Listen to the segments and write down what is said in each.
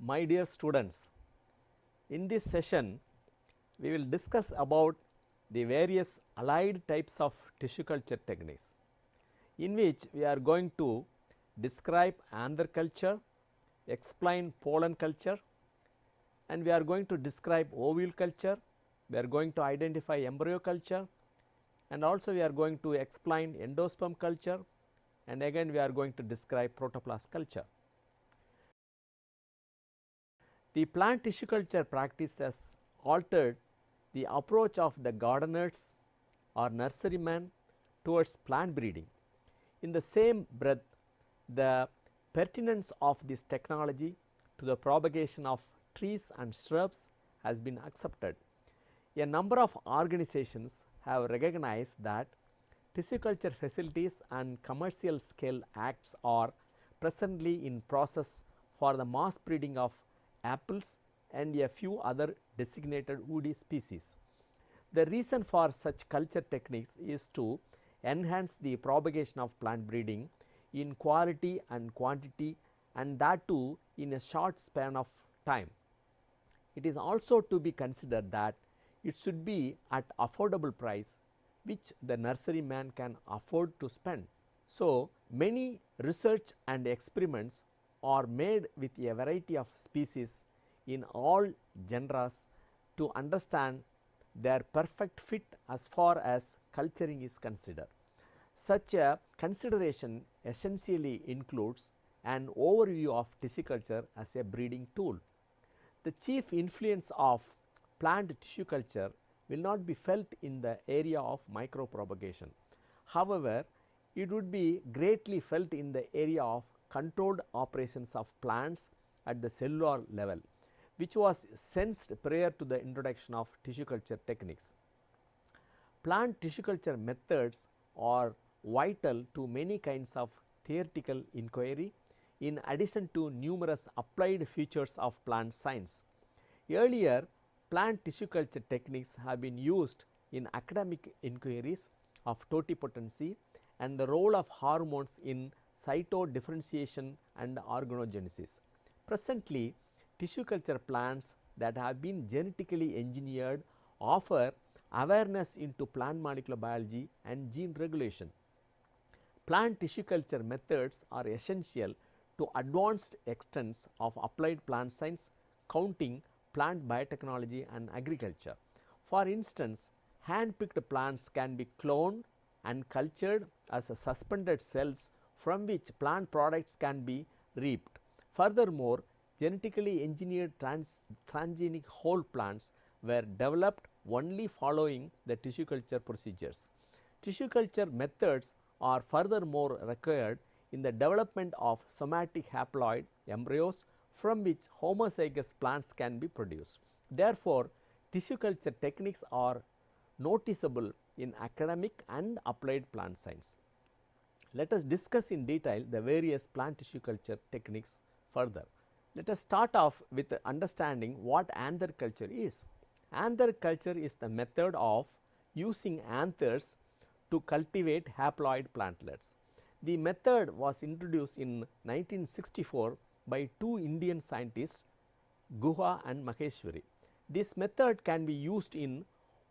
My dear students, in this session we will discuss about the various allied types of tissue culture techniques, in which we are going to describe anther culture, explain pollen culture, and we are going to describe ovule culture, we are going to identify embryo culture, and also we are going to explain endosperm culture, and again we are going to describe protoplast culture. The plant tissue culture practice has altered the approach of the gardeners or nurserymen towards plant breeding. In the same breath, the pertinence of this technology to the propagation of trees and shrubs has been accepted. A number of organizations have recognized that tissue culture facilities and commercial scale acts are presently in process for the mass breeding of apples and a few other designated woody species. The reason for such culture techniques is to enhance the propagation of plant breeding in quality and quantity, and that too in a short span of time. It is also to be considered that it should be at affordable price which the nurseryman can afford to spend. So, many research and experiments are made with a variety of species in all genres to understand their perfect fit as far as culturing is considered. Such a consideration essentially includes an overview of tissue culture as a breeding tool. The chief influence of plant tissue culture will not be felt in the area of micropropagation. However, it would be greatly felt in the area of controlled operations of plants at the cellular level, which was sensed prior to the introduction of tissue culture techniques. Plant tissue culture methods are vital to many kinds of theoretical inquiry, in addition to numerous applied features of plant science. Earlier, plant tissue culture techniques have been used in academic inquiries of totipotency and the role of hormones in cytodifferentiation and organogenesis. Presently, tissue culture plants that have been genetically engineered offer awareness into plant molecular biology and gene regulation. Plant tissue culture methods are essential to advanced extents of applied plant science, counting plant biotechnology and agriculture. For instance, hand-picked plants can be cloned and cultured as suspended cells from which plant products can be reaped. Furthermore, genetically engineered transgenic whole plants were developed only following the tissue culture procedures. Tissue culture methods are furthermore required in the development of somatic haploid embryos from which homozygous plants can be produced. Therefore, tissue culture techniques are noticeable in academic and applied plant science. Let us discuss in detail the various plant tissue culture techniques further. Let us start off with understanding what anther culture is. Anther culture is the method of using anthers to cultivate haploid plantlets. The method was introduced in 1964 by two Indian scientists, Guha and Maheshwari. This method can be used in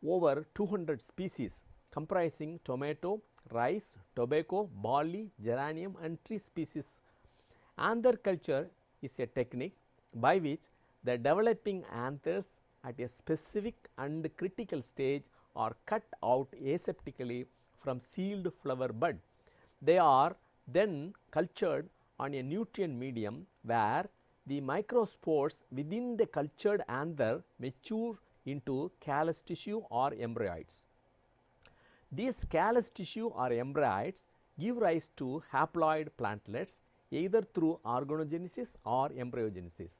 over 200 species comprising tomato, rice, tobacco, barley, geranium and tree species. Anther culture is a technique by which the developing anthers at a specific and critical stage are cut out aseptically from sealed flower bud. They are then cultured on a nutrient medium where the microspores within the cultured anther mature into callus tissue or embryoids. These callus tissue or embryoids give rise to haploid plantlets either through organogenesis or embryogenesis.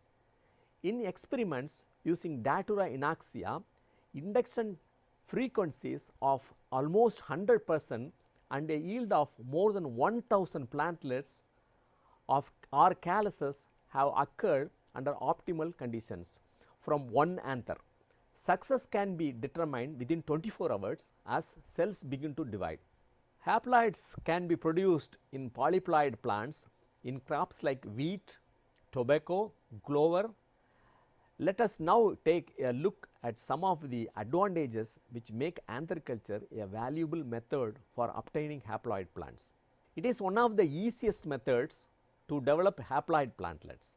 In experiments using Datura inaxia, induction frequencies of almost 100% and a yield of more than 1000 plantlets of or calluses have occurred under optimal conditions from one anther. Success can be determined within 24 hours as cells begin to divide. Haploids can be produced in polyploid plants in crops like wheat, tobacco, clover, Let us now take a look at some of the advantages which make anther culture a valuable method for obtaining haploid plants. It is one of the easiest methods to develop haploid plantlets.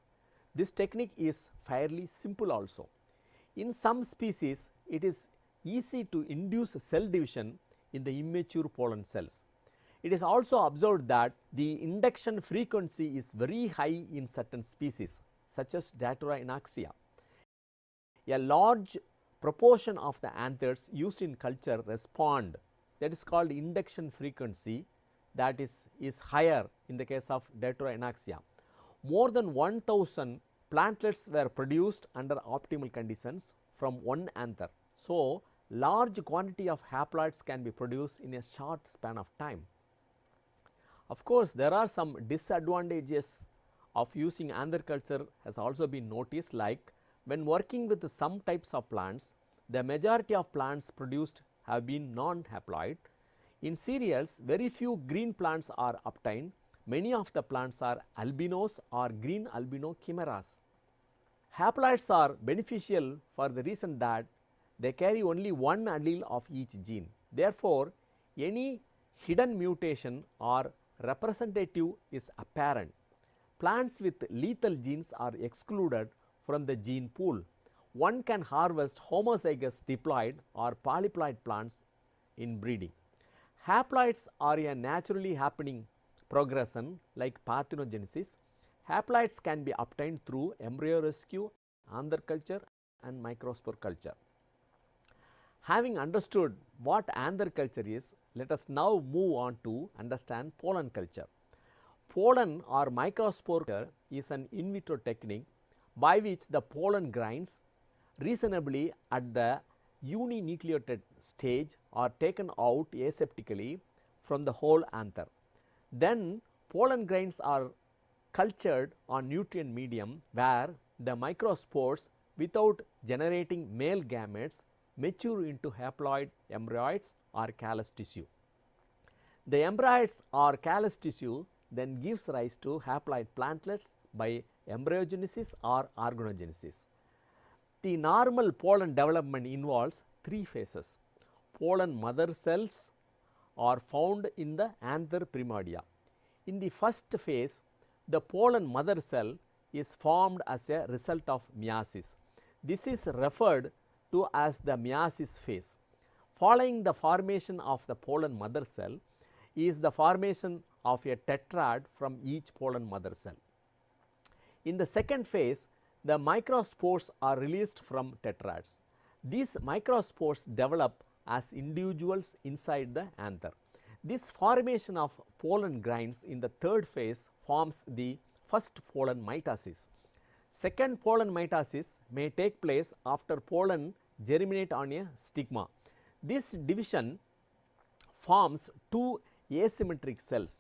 This technique is fairly simple also. In some species, it is easy to induce cell division in the immature pollen cells. It is also observed that the induction frequency is very high in certain species such as Datura inaxia. A large proportion of the anthers used in culture respond, that is called induction frequency, that is higher in the case of Datura inaxia. More than 1000 plantlets were produced under optimal conditions from one anther. So, large quantity of haploids can be produced in a short span of time. Of course, there are some disadvantages of using anther culture has also been noticed, like when working with some types of plants, the majority of plants produced have been non-haploid. In cereals, very few green plants are obtained. Many of the plants are albinos or green albino chimeras. Haploids are beneficial for the reason that they carry only one allele of each gene. Therefore, any hidden mutation or representative is apparent. Plants with lethal genes are excluded from the gene pool. One can harvest homozygous diploid or polyploid plants in breeding. Haploids are a naturally happening progression like parthenogenesis. Haploids can be obtained through embryo rescue, anther culture and microspore culture. Having understood what anther culture is, let us now move on to understand pollen culture. Pollen or microspore culture is an in vitro technique by which the pollen grains reasonably at the uninucleated stage are taken out aseptically from the whole anther. Then pollen grains are cultured on nutrient medium where the microspores without generating male gametes mature into haploid embryoids or callus tissue. The embryoids or callus tissue then gives rise to haploid plantlets by embryogenesis or organogenesis. The normal pollen development involves three phases. Pollen mother cells are found in the anther primordia. In the first phase, the pollen mother cell is formed as a result of meiosis. This is referred to as the meiosis phase. Following the formation of the pollen mother cell is the formation of a tetrad from each pollen mother cell. In the second phase, the microspores are released from tetrads. These microspores develop as individuals inside the anther. This formation of pollen grains in the third phase forms the first pollen mitosis. Second pollen mitosis may take place after pollen germinate on a stigma. This division forms two asymmetric cells,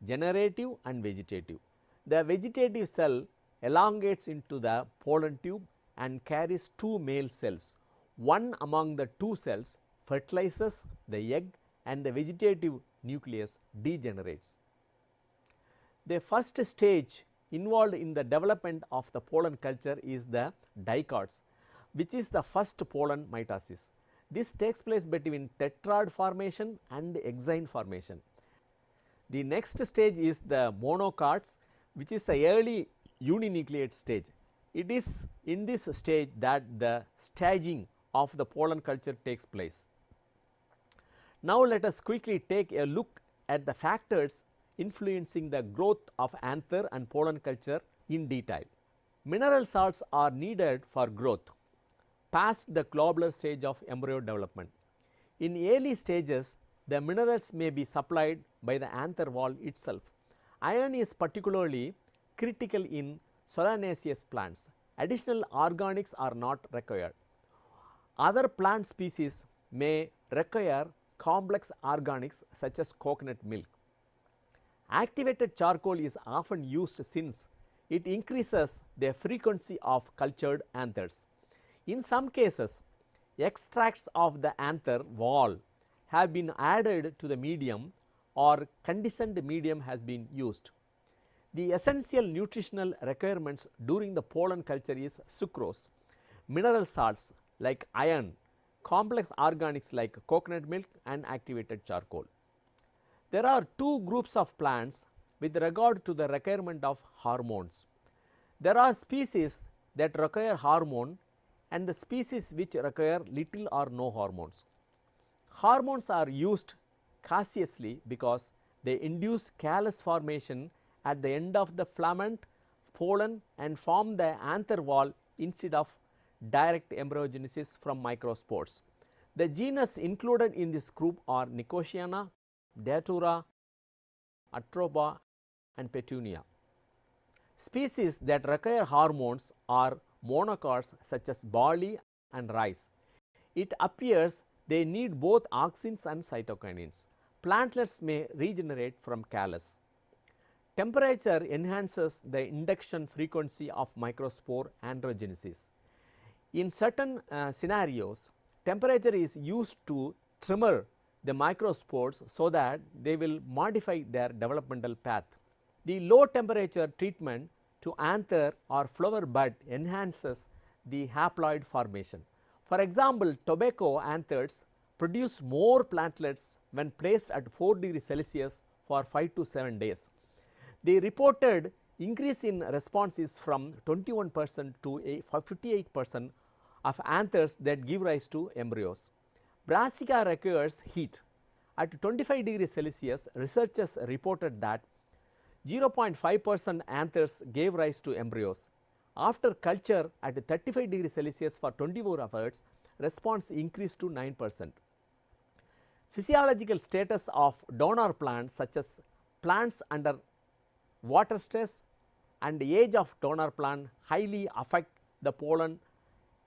generative and vegetative. The vegetative cell elongates into the pollen tube and carries two male cells. One among the two cells fertilizes the egg and the vegetative nucleus degenerates. The first stage involved in the development of the pollen culture is the dicots, which is the first pollen mitosis. This takes place between tetrad formation and exine formation. The next stage is the monocots, which is the early uninucleate stage. It is in this stage that the staging of the pollen culture takes place. Now, let us quickly take a look at the factors influencing the growth of anther and pollen culture in detail. Mineral salts are needed for growth past the globular stage of embryo development. In early stages, the minerals may be supplied by the anther wall itself. Iron is particularly critical in solanaceous plants. Additional organics are not required. Other plant species may require complex organics such as coconut milk. Activated charcoal is often used since it increases the frequency of cultured anthers. In some cases, extracts of the anther wall have been added to the medium or conditioned medium has been used. The essential nutritional requirements during the pollen culture is sucrose. mineral salts like iron, complex organics like coconut milk and activated charcoal. There are two groups of plants with regard to the requirement of hormones. There are species that require hormone and the species which require little or no hormones. Hormones are used cautiously because they induce callus formation at the end of the filament, pollen and form the anther wall instead of direct embryogenesis from microspores. The genus included in this group are Nicotiana, Datura, Atropa and Petunia. Species that require hormones are monocots such as barley and rice. It appears they need both auxins and cytokinins. Plantlets may regenerate from callus. Temperature enhances the induction frequency of microspore androgenesis. In certain scenarios, temperature is used to trimmer the microspores so that they will modify their developmental path. The low temperature treatment to anther or flower bud enhances the haploid formation. For example, tobacco anthers produce more plantlets when placed at 4 degrees Celsius for 5 to 7 days. The reported increase in response is from 21% to 58% of anthers that give rise to embryos. Brassica requires heat. At 25 degrees Celsius, researchers reported that 0.5% anthers gave rise to embryos. After culture at 35 degrees Celsius for 24 hours, response increased to 9%. Physiological status of donor plants such as plants under water stress and age of donor plant highly affect the pollen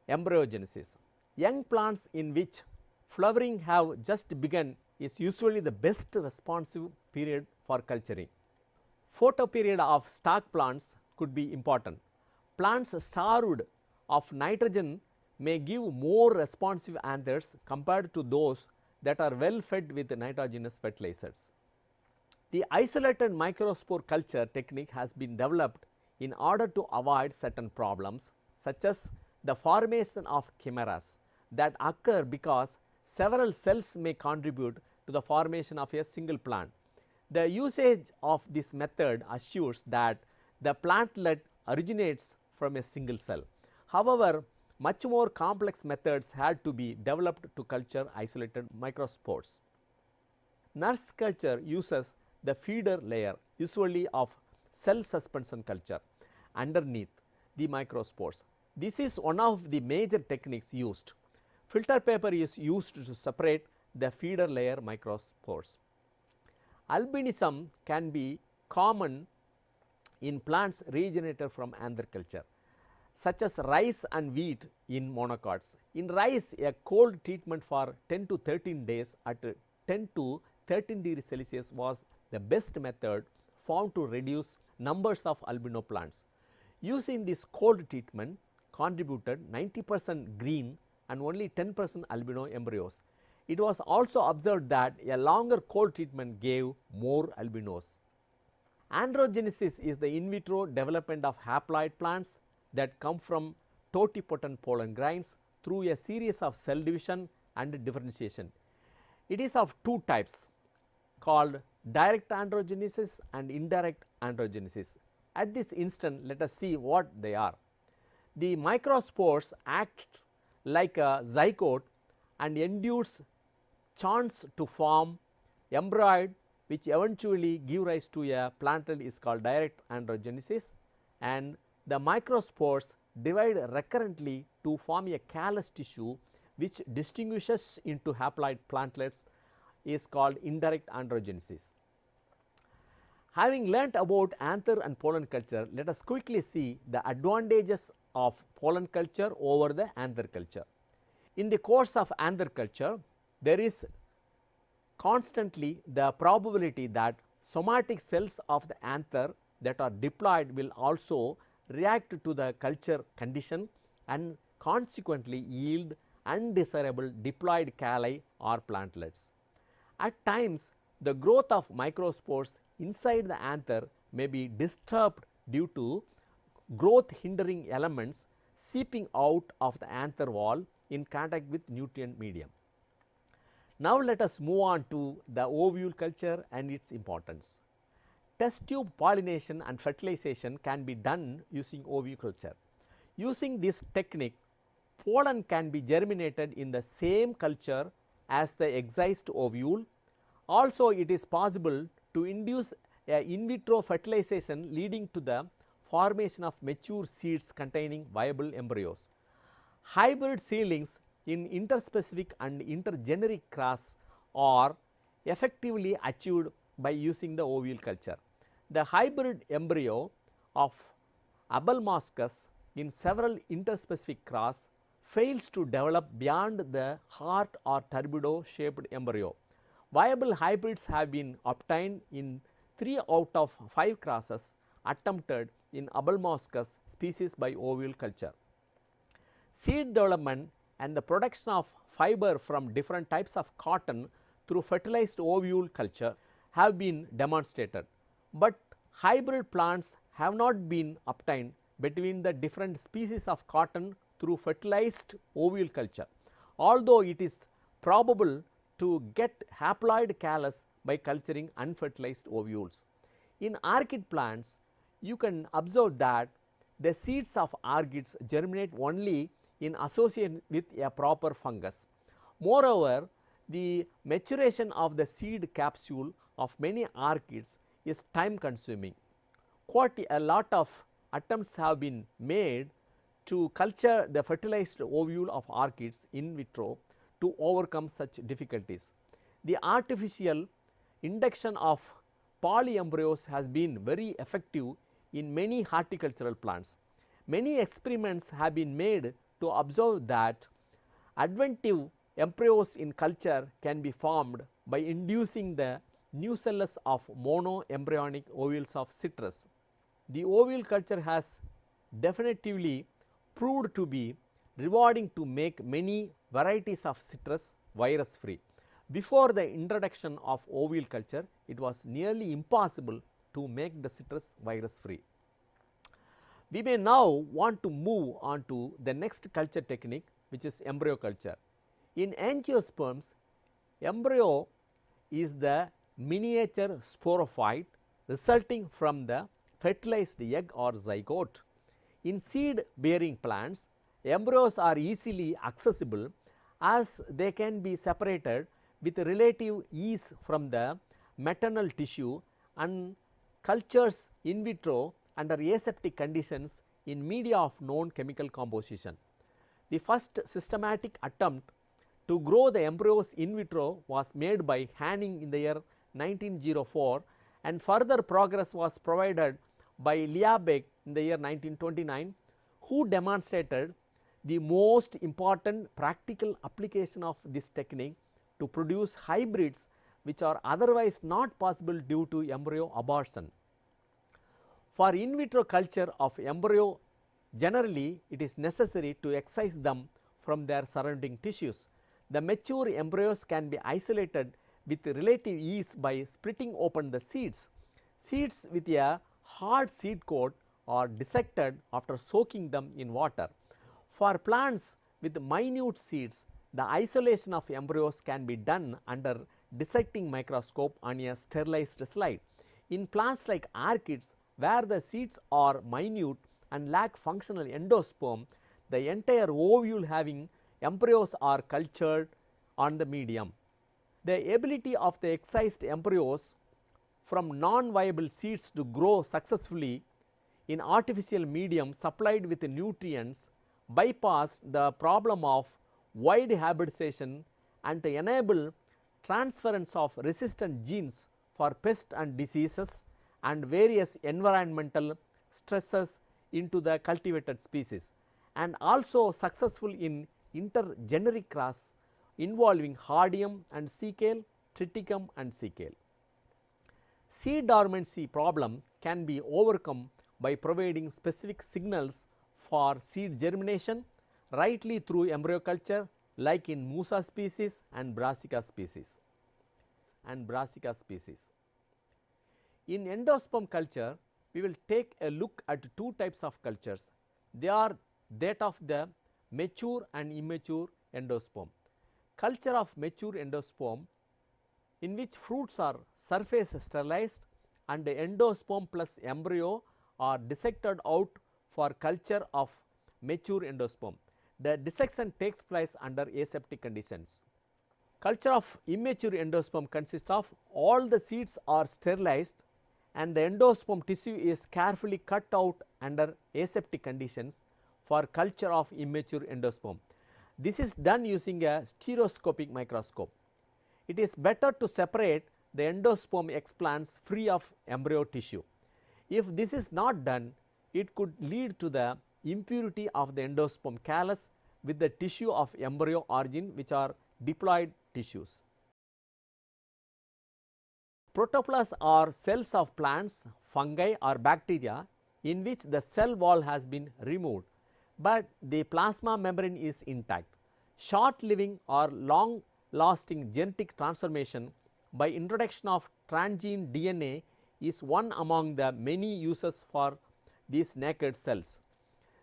embryogenesis. Young plants in which flowering have just begun is usually the best responsive period for culturing. Photoperiod of stalk plants could be important. Plants starved of nitrogen may give more responsive anthers compared to those that are well fed with nitrogenous fertilizers. The isolated microspore culture technique has been developed in order to avoid certain problems such as the formation of chimeras that occur because several cells may contribute to the formation of a single plant. The usage of this method assures that the plantlet originates from a single cell. However, much more complex methods had to be developed to culture isolated microspores. Nurse culture uses the feeder layer, usually of cell suspension culture, underneath the microspores. This is one of the major techniques used. Filter paper is used to separate the feeder layer microspores. Albinism can be common in plants regenerated from anther culture, such as rice and wheat in monocots. In rice, a cold treatment for 10 to 13 days at 10 to 13 degrees Celsius was the best method found to reduce numbers of albino plants. Using this cold treatment contributed 90% green and only 10% albino embryos. It was also observed that a longer cold treatment gave more albinos. Androgenesis is the in vitro development of haploid plants that come from totipotent pollen grains through a series of cell division and differentiation. It is of two types called direct androgenesis and indirect androgenesis. At this instant, let us see what they are. The microspores act like a zygote and induce chance to form embryoid which eventually give rise to a plantlet is called direct androgenesis, and the microspores divide recurrently to form a callus tissue which distinguishes into haploid plantlets is called indirect androgenesis. Having learnt about anther and pollen culture, let us quickly see the advantages of pollen culture over the anther culture. In the course of anther culture, there is constantly the probability that somatic cells of the anther that are diploid will also react to the culture condition and consequently yield undesirable diploid calli or plantlets. At times, the growth of microspores inside the anther may be disturbed due to growth hindering elements seeping out of the anther wall in contact with nutrient medium. Now, let us move on to the ovule culture and its importance. Test tube pollination and fertilization can be done using oviculture. Using this technique, pollen can be germinated in the same culture as the excised ovule. Also, it is possible to induce a in vitro fertilization leading to the formation of mature seeds containing viable embryos. Hybrid seedlings in interspecific and intergeneric cross are effectively achieved by using the ovule culture. The hybrid embryo of Abelmascus in several interspecific cross fails to develop beyond the heart or turbido shaped embryo. Viable hybrids have been obtained in 3 out of 5 crosses attempted in Abelmascus species by ovule culture. Seed development and the production of fiber from different types of cotton through fertilized ovule culture have been demonstrated, but hybrid plants have not been obtained between the different species of cotton through fertilized ovule culture, although it is probable to get haploid callus by culturing unfertilized ovules. In orchid plants, you can observe that the seeds of orchids germinate only in association with a proper fungus. Moreover, the maturation of the seed capsule of many orchids is time consuming. Quite a lot of attempts have been made to culture the fertilized ovule of orchids in vitro to overcome such difficulties. The artificial induction of polyembryos has been very effective in many horticultural plants. Many experiments have been made to observe that adventive embryos in culture can be formed by inducing the nucellus of monoembryonic ovules of citrus. The ovule culture has definitively proved to be rewarding to make many varieties of citrus virus free. Before the introduction of ovule culture, it was nearly impossible to make the citrus virus free. We may now want to move on to the next culture technique, which is embryo culture. In angiosperms, embryo is the miniature sporophyte resulting from the fertilized egg or zygote. In seed bearing plants, embryos are easily accessible as they can be separated with relative ease from the maternal tissue and cultures in vitro under aseptic conditions in media of known chemical composition. The first systematic attempt to grow the embryos in vitro was made by Hanning in the year 1904, and further progress was provided by Liebig in the year 1929, who demonstrated the most important practical application of this technique to produce hybrids which are otherwise not possible due to embryo abortion. For in vitro culture of embryo, generally it is necessary to excise them from their surrounding tissues. The mature embryos can be isolated with relative ease by splitting open the seeds. Seeds with a hard seed coat are dissected after soaking them in water. For plants with minute seeds, the isolation of embryos can be done under dissecting microscope on a sterilized slide. In plants like orchids, where the seeds are minute and lack functional endosperm, the entire ovule having embryos are cultured on the medium. The ability of the excised embryos from non-viable seeds to grow successfully in artificial medium supplied with nutrients bypassed the problem of wide hybridization and to enable transference of resistant genes for pests and diseases and various environmental stresses into the cultivated species, and also successful in intergeneric cross involving Hardium and Secale, Triticum and Secale. Seed dormancy problem can be overcome by providing specific signals for seed germination rightly through embryo culture, like in Musa species and Brassica species. In endosperm culture, we will take a look at two types of cultures. They are that of the mature and immature endosperm. Culture of mature endosperm, in which fruits are surface sterilized and the endosperm plus embryo are dissected out for culture of mature endosperm. The dissection takes place under aseptic conditions. Culture of immature endosperm consists of all the seeds are sterilized and the endosperm tissue is carefully cut out under aseptic conditions for culture of immature endosperm. This is done using a stereoscopic microscope. It is better to separate the endosperm explants free of embryo tissue. If this is not done, it could lead to the impurity of the endosperm callus with the tissue of embryo origin, which are diploid tissues. Protoplasts are cells of plants, fungi or bacteria in which the cell wall has been removed, but the plasma membrane is intact. Short living or long lasting genetic transformation by introduction of transgene DNA is one among the many uses for these naked cells.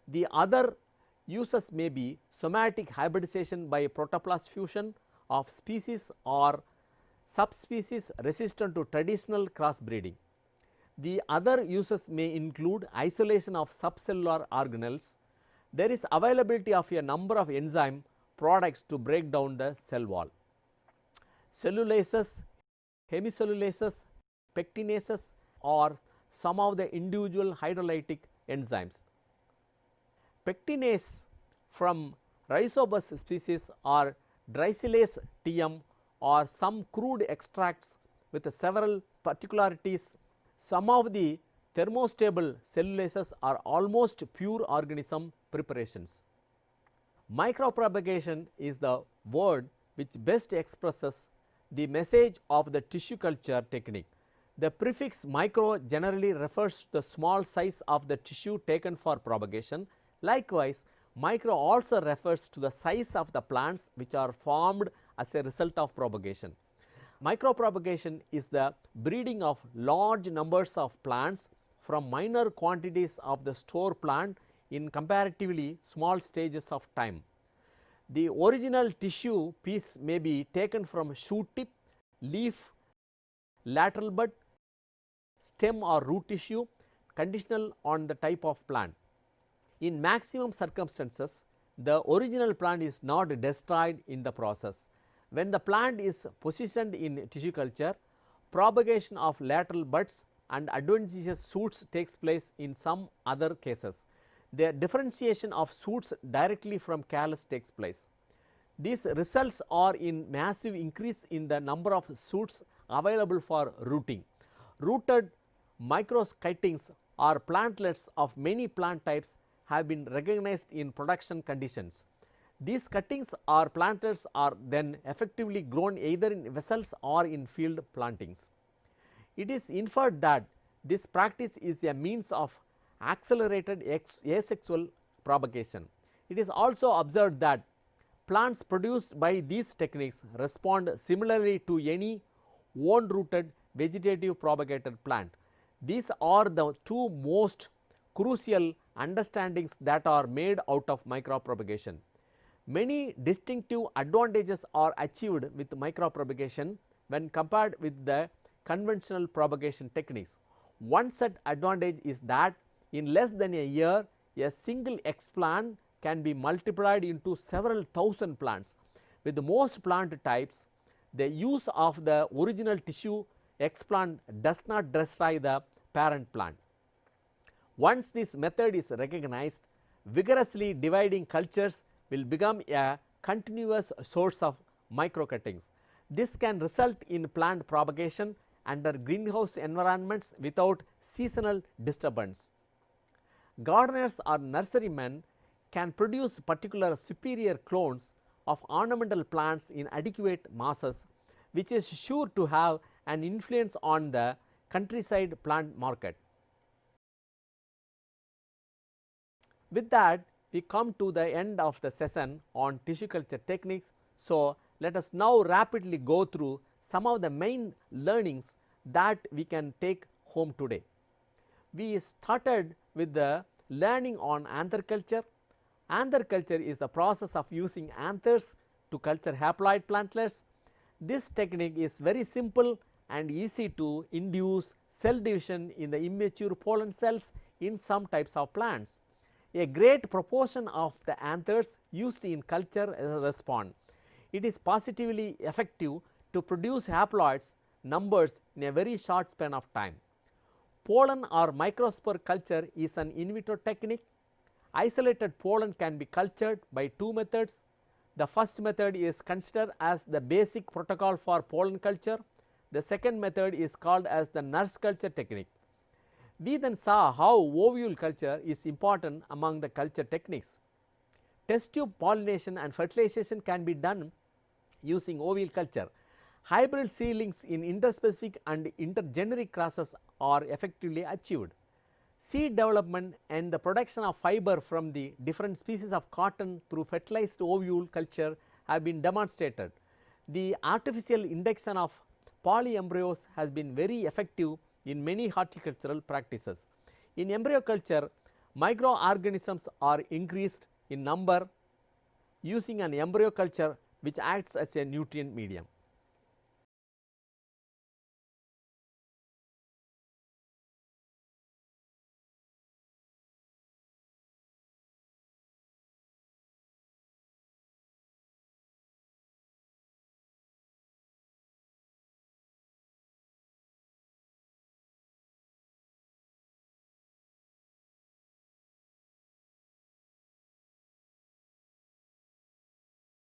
The other uses may be somatic hybridization by protoplast fusion of species or subspecies resistant to traditional crossbreeding. The other uses may include isolation of subcellular organelles. There is availability of a number of enzyme products to break down the cell wall. Cellulases, hemicellulases, pectinases are some of the individual hydrolytic enzymes. Pectinase from Rhizobus species or Drysylase TM or some crude extracts with several particularities. Some of the thermostable cellulases are almost pure organism preparations. Micropropagation is the word which best expresses the message of the tissue culture technique. The prefix micro generally refers to the small size of the tissue taken for propagation. Likewise, micro also refers to the size of the plants which are formed as a result of propagation. Micropropagation is the breeding of large numbers of plants from minor quantities of the store plant in comparatively small stages of time. The original tissue piece may be taken from shoot tip, leaf, lateral bud, stem or root tissue, conditional on the type of plant. In maximum circumstances, the original plant is not destroyed in the process. When the plant is positioned in tissue culture, propagation of lateral buds and adventitious shoots takes place in some other cases. The differentiation of shoots directly from callus takes place. These results are in massive increase in the number of shoots available for rooting. Rooted microcuttings or plantlets of many plant types have been recognized in production conditions. These cuttings or plantlets are then effectively grown either in vessels or in field plantings. It is inferred that this practice is a means of accelerated asexual propagation. It is also observed that plants produced by these techniques respond similarly to any own rooted vegetative propagated plant. These are the two most crucial understandings that are made out of micropropagation. Many distinctive advantages are achieved with micropropagation when compared with the conventional propagation techniques. One such advantage is that in less than a year, a single explant can be multiplied into several thousand plants. With most plant types, the use of the original tissue explant does not destroy the parent plant. Once this method is recognized, vigorously dividing cultures will become a continuous source of microcuttings. This can result in plant propagation under greenhouse environments without seasonal disturbance. Gardeners or nurserymen can produce particular superior clones of ornamental plants in adequate masses, which is sure to have an influence on the countryside plant market. With that, we come to the end of the session on tissue culture techniques. So, let us now rapidly go through some of the main learnings that we can take home today. We started with the learning on anther culture, Anther culture is the process of using anthers to culture haploid plantlets. This technique is very simple and easy to induce cell division in the immature pollen cells in some types of plants. A great proportion of the anthers used in culture respond. It is positively effective to produce haploids numbers in a very short span of time. Pollen or microspore culture is an in vitro technique. Isolated pollen can be cultured by two methods. The first method is considered as the basic protocol for pollen culture. The second method is called as the nurse culture technique. We then saw how ovule culture is important among the culture techniques. Test tube pollination and fertilization can be done using ovule culture. Hybrid seedlings in interspecific and intergeneric crosses are effectively achieved. Seed development and the production of fiber from the different species of cotton through fertilized ovule culture have been demonstrated. The artificial induction of polyembryos has been very effective in many horticultural practices. In embryo culture, microorganisms are increased in number using an embryo culture which acts as a nutrient medium.